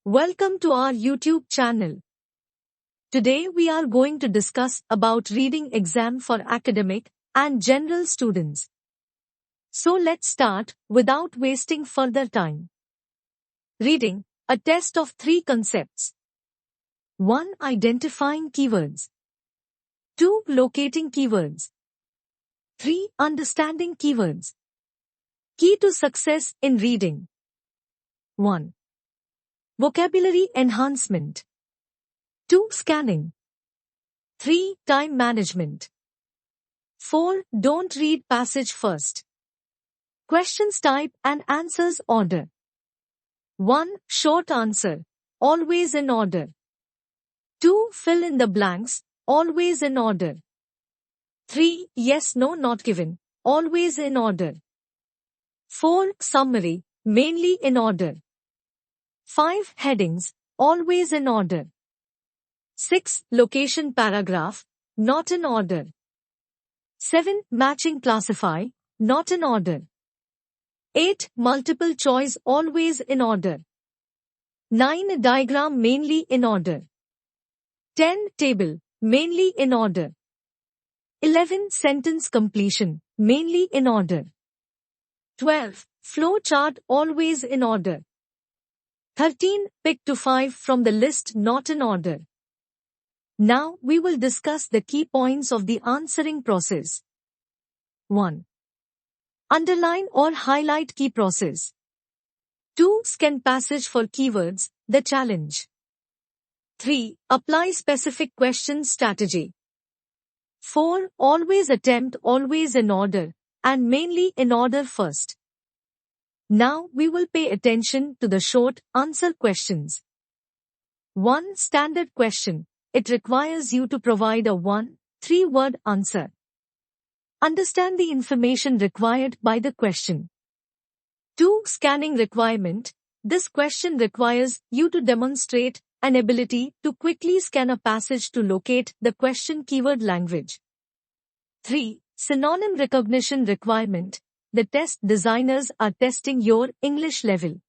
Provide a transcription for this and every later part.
Welcome to our YouTube channel. Today we are going to discuss about reading exam for academic and general students. So let's start without wasting further time. Reading, a test of 3 concepts. 1. Identifying keywords. 2. Locating keywords. 3. Understanding keywords. Key to success in reading. 1. Vocabulary enhancement. 2. Scanning. 3. Time management. 4. Don't read passage first. Questions type and answers order. 1. Short answer, always in order. 2. Fill in the blanks, always in order. 3. Yes, no, not given, always in order. 4. Summary, mainly in order. 5. Headings, always in order. 6. Location paragraph, not in order. 7. Matching classify, not in order. 8. Multiple choice, always in order. 9. Diagram, mainly in order. 10. Table, mainly in order. 11. Sentence completion, mainly in order. 12. Flow chart, always in order. 13. Pick to 5 from the list, not in order. Now we will discuss the key points of the answering process. 1. Underline or highlight key process. 2. Scan passage for keywords, the challenge. 3. Apply specific question strategy. 4. Always attempt always in order, and mainly in order first. Now we will pay attention to the short answer questions. 1. Standard question. It requires you to provide a 1-3-word answer. Understand the information required by the question. 2. Scanning requirement. This question requires you to demonstrate an ability to quickly scan a passage to locate the question keyword language. 3. Synonym recognition requirement. The test designers are testing your English level.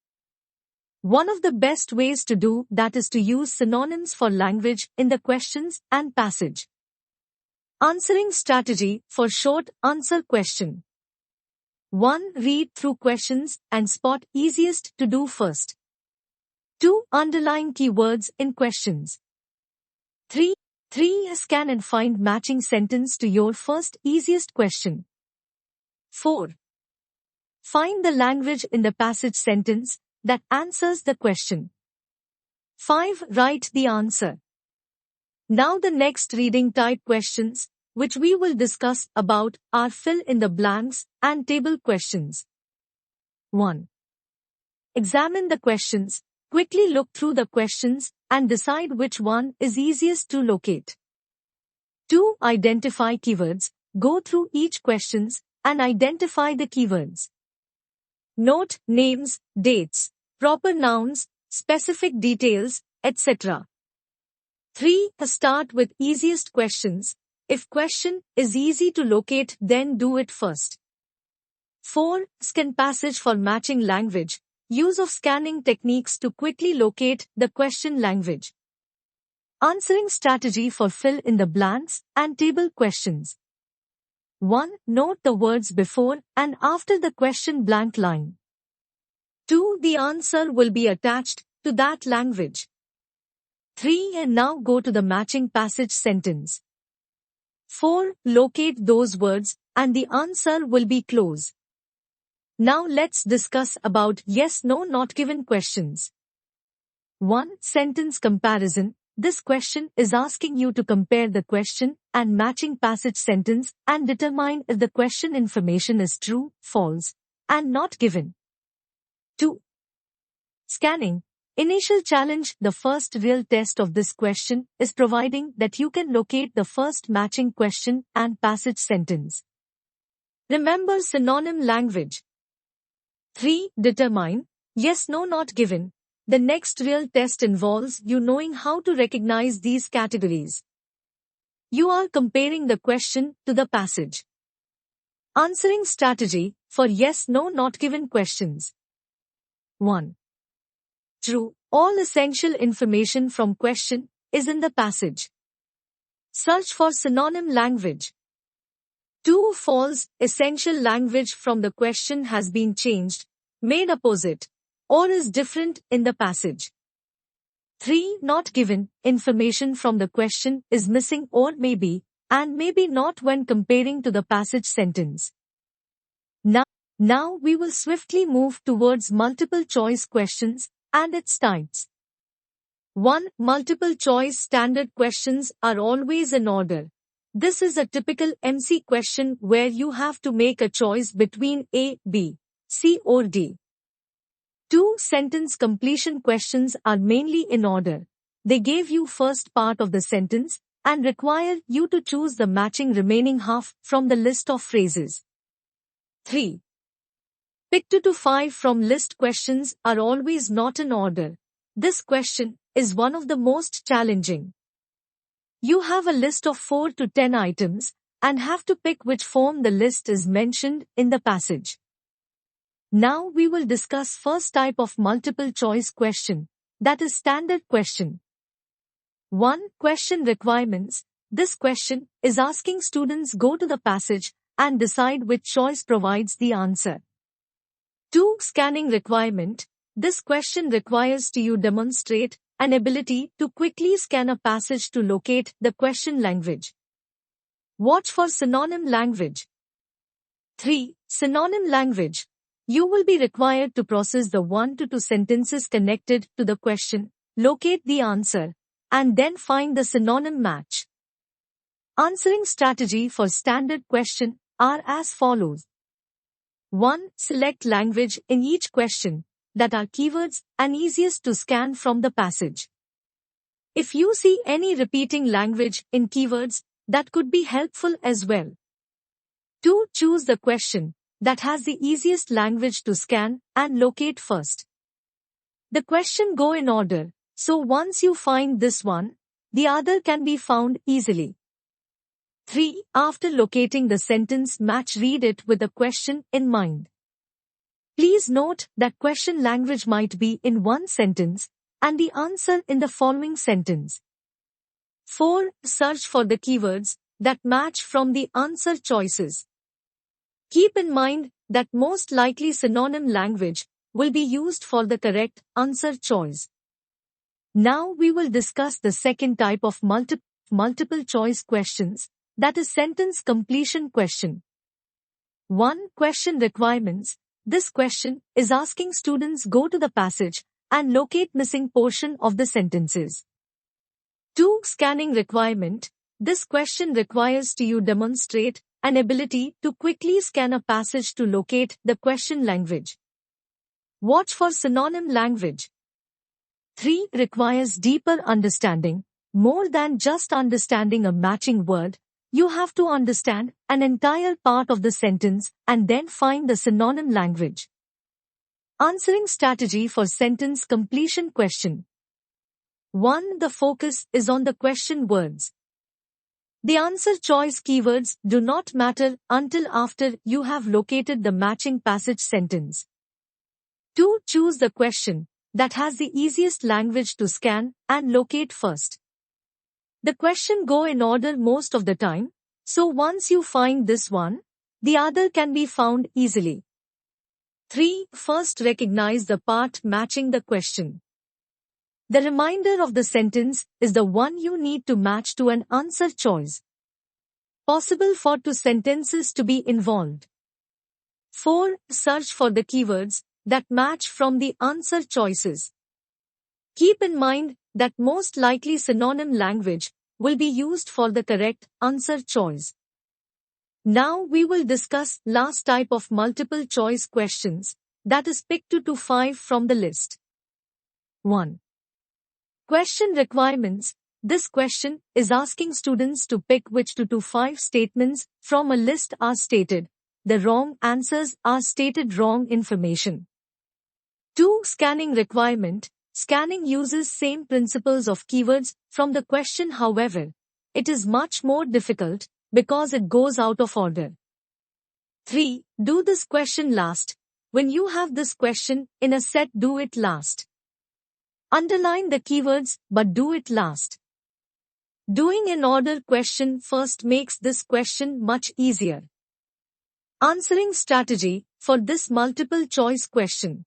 One of the best ways to do that is to use synonyms for language in the questions and passage. Answering strategy for short answer question. 1. Read through questions and spot easiest to do first. 2. Underline keywords in questions. 3. Scan and find matching sentence to your first easiest question. 4. Find the language in the passage sentence that answers the question. 5. Write the answer. Now the next reading type questions, which we will discuss about, are fill in the blanks and table questions. 1. Examine the questions, quickly look through the questions and decide which one is easiest to locate. 2. Identify keywords, go through each questions and identify the keywords. Note names, dates, proper nouns, specific details, etc. 3. Start with easiest questions. If question is easy to locate, then do it first. 4. Scan passage for matching language. Use of scanning techniques to quickly locate the question language. Answering strategy for fill in the blanks and table questions. 1. Note the words before and after the question blank line. 2. The answer will be attached to that language. 3. And now go to the matching passage sentence. 4. Locate those words and the answer will be close. Now let's discuss about yes, no, not given questions. 1. Sentence comparison. This question is asking you to compare the question and matching passage sentence and determine if the question information is true, false, and not given. 2. Scanning. Initial challenge. The first real test of this question is providing that you can locate the first matching question and passage sentence. Remember synonym language. 3. Determine. Yes, no, not given. The next real test involves you knowing how to recognize these categories. You are comparing the question to the passage. Answering strategy for yes, no, not given questions. 1. True. All essential information from question is in the passage. Search for synonym language. True, false, essential language from the question has been changed, made opposite, or is different in the passage. 3. Not given, information from the question is missing or maybe, and maybe not when comparing to the passage sentence. Now we will swiftly move towards multiple choice questions and its types. 1. Multiple choice standard questions are always in order. This is a typical MC question where you have to make a choice between A, B, C or D. 2. Sentence completion questions are mainly in order. They give you first part of the sentence and require you to choose the matching remaining half from the list of phrases. 3. Pick 2 to 5 from list questions are always not in order. This question is one of the most challenging. You have a list of 4 to 10 items and have to pick which form the list is mentioned in the passage. Now we will discuss first type of multiple choice question, that is standard question. 1. Question requirements. This question is asking students go to the passage and decide which choice provides the answer. 2. Scanning requirement. This question requires you demonstrate an ability to quickly scan a passage to locate the question language. Watch for synonym language. 3. Synonym language. You will be required to process the 1 to 2 sentences connected to the question, locate the answer, and then find the synonym match. Answering strategy for standard question are as follows. 1. Select language in each question that are keywords and easiest to scan from the passage. If you see any repeating language in keywords, that could be helpful as well. 2. Choose the question that has the easiest language to scan and locate first. The question go in order, so once you find this one, the other can be found easily. 3. After locating the sentence match, read it with the question in mind. Please note that question language might be in one sentence and the answer in the following sentence. 4. Search for the keywords that match from the answer choices. Keep in mind that most likely synonym language will be used for the correct answer choice. Now we will discuss the second type of multiple choice questions, that is sentence completion question. 1. Question requirements. This question is asking students go to the passage and locate missing portion of the sentences. 2. Scanning requirement. This question requires you demonstrate an ability to quickly scan a passage to locate the question language. Watch for synonym language. 3. Requires deeper understanding. More than just understanding a matching word, you have to understand an entire part of the sentence and then find the synonym language. Answering strategy for sentence completion question. 1. The focus is on the question words. The answer choice keywords do not matter until after you have located the matching passage sentence. 2. Choose the question that has the easiest language to scan and locate first. The question go in order most of the time, so once you find this one, the other can be found easily. 3. First recognize the part matching the question. The remainder of the sentence is the one you need to match to an answer choice. Possible for 2 sentences to be involved. 4. Search for the keywords that match from the answer choices. Keep in mind that most likely synonym language will be used for the correct answer choice. Now we will discuss last type of multiple choice questions, that is pick 2 to 5 from the list. 1. Question requirements. This question is asking students to pick which 2 to 5 statements from a list are stated. The wrong answers are stated wrong information. 2. Scanning requirement. Scanning uses same principles of keywords from the question, however, it is much more difficult because it goes out of order. 3. Do this question last. When you have this question in a set, do it last. Underline the keywords but do it last. Doing an order question first makes this question much easier. Answering strategy for this multiple choice question.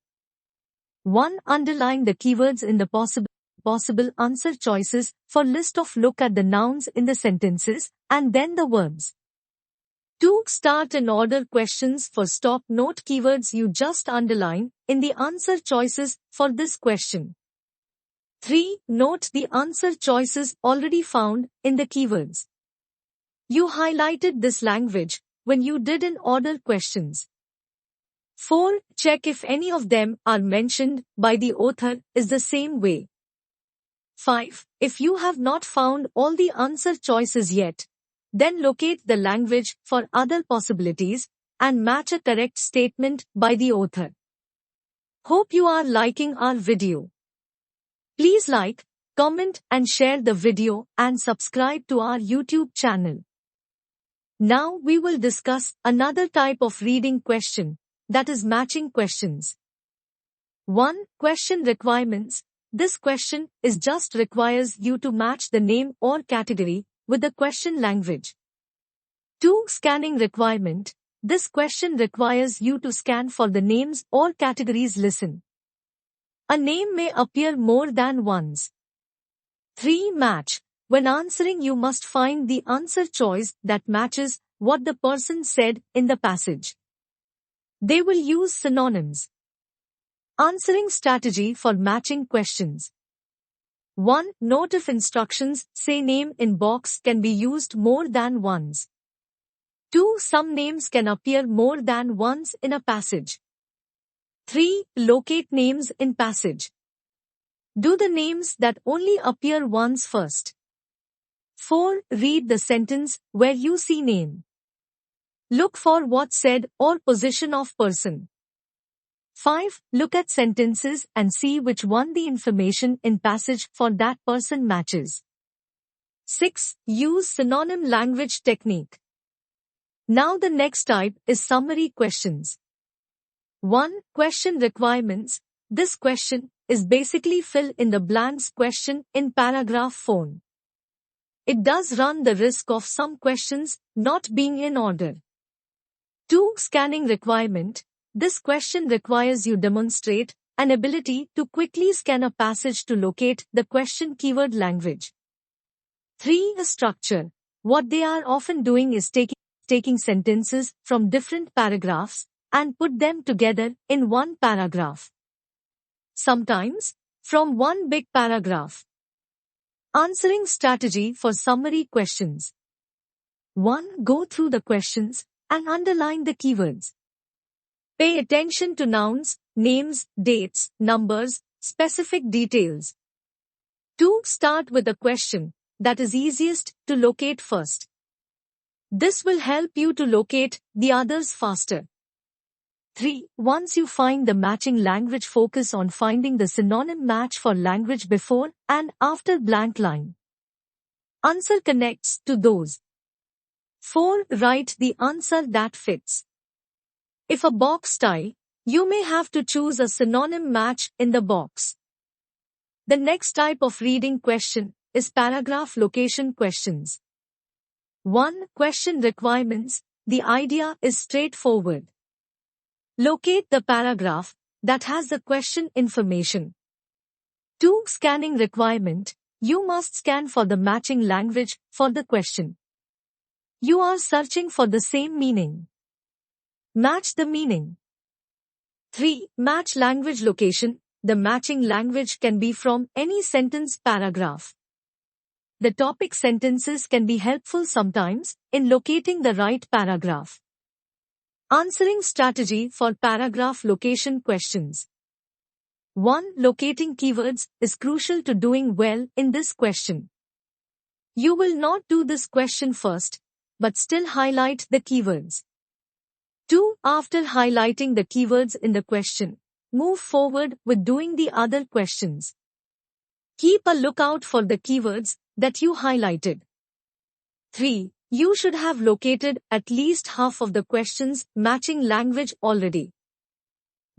1. Underline the keywords in the possible answer choices for list of look at the nouns in the sentences and then the verbs. 2. Start and order questions for stop note keywords you just underline in the answer choices for this question. 3. Note the answer choices already found in the keywords. You highlighted this language when you did an order questions. 4. Check if any of them are mentioned by the author is the same way. 5. If you have not found all the answer choices yet, then locate the language for other possibilities and match a correct statement by the author. Hope you are liking our video. Please like, comment and share the video and subscribe to our YouTube channel. Now we will discuss another type of reading question, that is matching questions. 1. Question requirements. This question is just requires you to match the name or category with the question language. 2. Scanning requirement. This question requires you to scan for the names or categories. Listen. A name may appear more than once. 3. Match. When answering you must find the answer choice that matches what the person said in the passage. They will use synonyms. Answering strategy for matching questions. 1. Note if instructions say name in box can be used more than once. 2. Some names can appear more than once in a passage. 3. Locate names in passage. Do the names that only appear once first. 4. Read the sentence where you see name. Look for what said or position of person. 5. Look at sentences and see which one the information in passage for that person matches. 6. Use synonym language technique. Now the next type is summary questions. 1. Question requirements. This question is basically fill in the blanks question in paragraph form. It does run the risk of some questions not being in order. 2. Scanning requirement. This question requires you demonstrate an ability to quickly scan a passage to locate the question keyword language. 3. Structure. What they are often doing is taking sentences from different paragraphs and put them together in one paragraph. Sometimes, from one big paragraph. Answering strategy for summary questions. 1. Go through the questions and underline the keywords. Pay attention to nouns, names, dates, numbers, specific details. 2. Start with a question that is easiest to locate first. This will help you to locate the others faster. 3. Once you find the matching language, focus on finding the synonym match for language before and after blank line. Answer connects to those. 4. Write the answer that fits. If a box style, you may have to choose a synonym match in the box. The next type of reading question is paragraph location questions. 1. Question requirements. The idea is straightforward. Locate the paragraph that has the question information. 2. Scanning requirement. You must scan for the matching language for the question. You are searching for the same meaning. Match the meaning. 3. Match language location. The matching language can be from any sentence paragraph. The topic sentences can be helpful sometimes in locating the right paragraph. Answering strategy for paragraph location questions. 1. Locating keywords is crucial to doing well in this question. You will not do this question first, but still highlight the keywords. 2. After highlighting the keywords in the question, move forward with doing the other questions. Keep a lookout for the keywords that you highlighted. 3. You should have located at least half of the questions matching language already.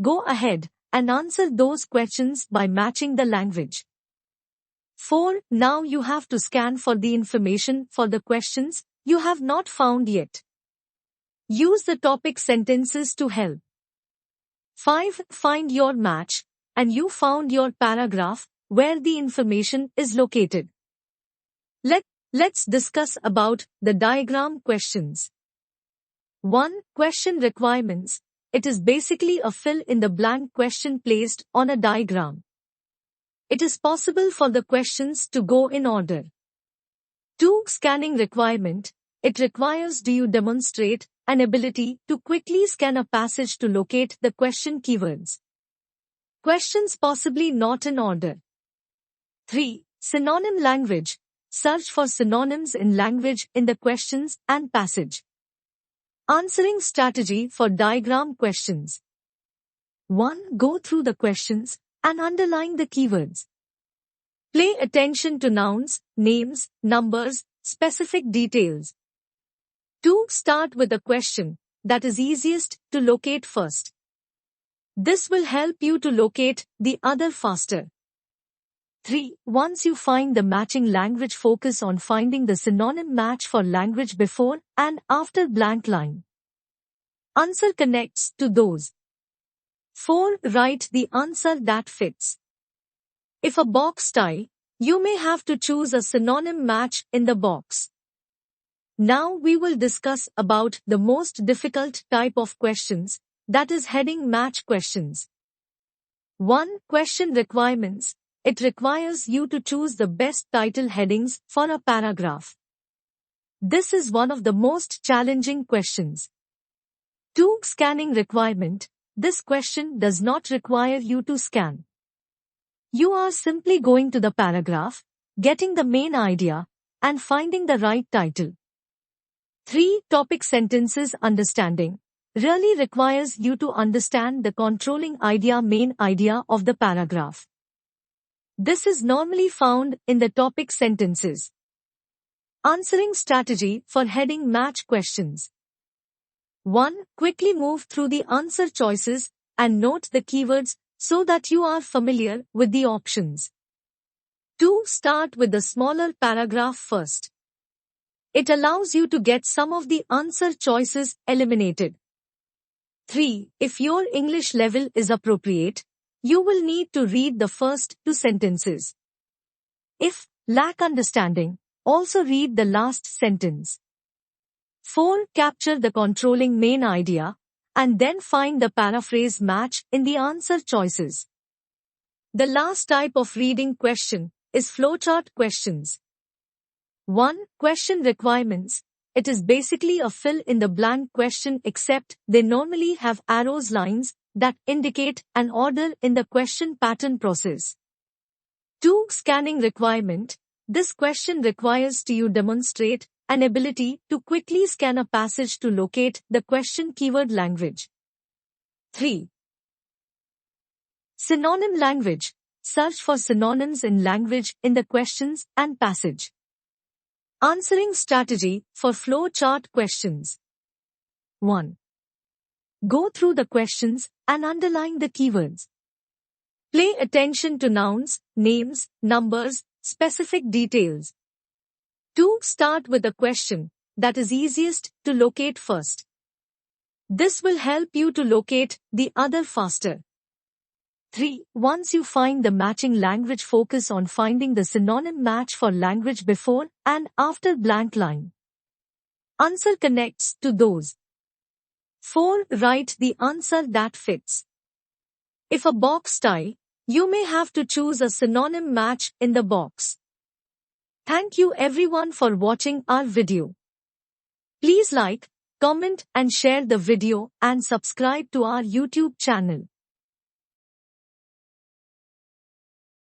Go ahead and answer those questions by matching the language. 4. Now you have to scan for the information for the questions you have not found yet. Use the topic sentences to help. 5. Find your match, and you found your paragraph where the information is located. Let's discuss about the diagram questions. 1. Question requirements. It is basically a fill-in-the-blank question placed on a diagram. It is possible for the questions to go in order. 2. Scanning requirement. It requires you demonstrate an ability to quickly scan a passage to locate the question keywords. Questions possibly not in order. 3. Synonym language. Search for synonyms in language in the questions and passage. Answering strategy for diagram questions. 1. Go through the questions and underline the keywords. Pay attention to nouns, names, numbers, specific details. 2. Start with a question that is easiest to locate first. This will help you to locate the other faster. 3. Once you find the matching language, focus on finding the synonym match for language before and after blank line. Answer connects to those. 4. Write the answer that fits. If a box tie, you may have to choose a synonym match in the box. Now we will discuss about the most difficult type of questions, that is heading match questions. 1. Question requirements. It requires you to choose the best title headings for a paragraph. This is one of the most challenging questions. 2. Scanning requirement. This question does not require you to scan. You are simply going to the paragraph, getting the main idea, and finding the right title. 3. Topic sentences understanding. Really requires you to understand the controlling idea, main idea of the paragraph. This is normally found in the topic sentences. Answering strategy for heading match questions. 1. Quickly move through the answer choices and note the keywords so that you are familiar with the options. 2. Start with the smaller paragraph first. It allows you to get some of the answer choices eliminated. 3. If your English level is appropriate, you will need to read the first 2 sentences. If lack understanding, also read the last sentence. 4. Capture the controlling main idea, and then find the paraphrase match in the answer choices. The last type of reading question is flowchart questions. 1. Question requirements. It is basically a fill-in-the-blank question, except they normally have arrows lines that indicate an order in the question pattern process. 2. Scanning requirement. This question requires you demonstrate an ability to quickly scan a passage to locate the question keyword language. 3. Synonym language. Search for synonyms in language in the questions and passage. Answering strategy for flowchart questions. 1. Go through the questions and underline the keywords. Pay attention to nouns, names, numbers, specific details. 2. Start with a question that is easiest to locate first. This will help you to locate the other faster. 3. Once you find the matching language, focus on finding the synonym match for language before and after blank line. Answer connects to those. 4. Write the answer that fits. If a box tie, you may have to choose a synonym match in the box. Thank you everyone for watching our video. Please like, comment and share the video and subscribe to our YouTube channel.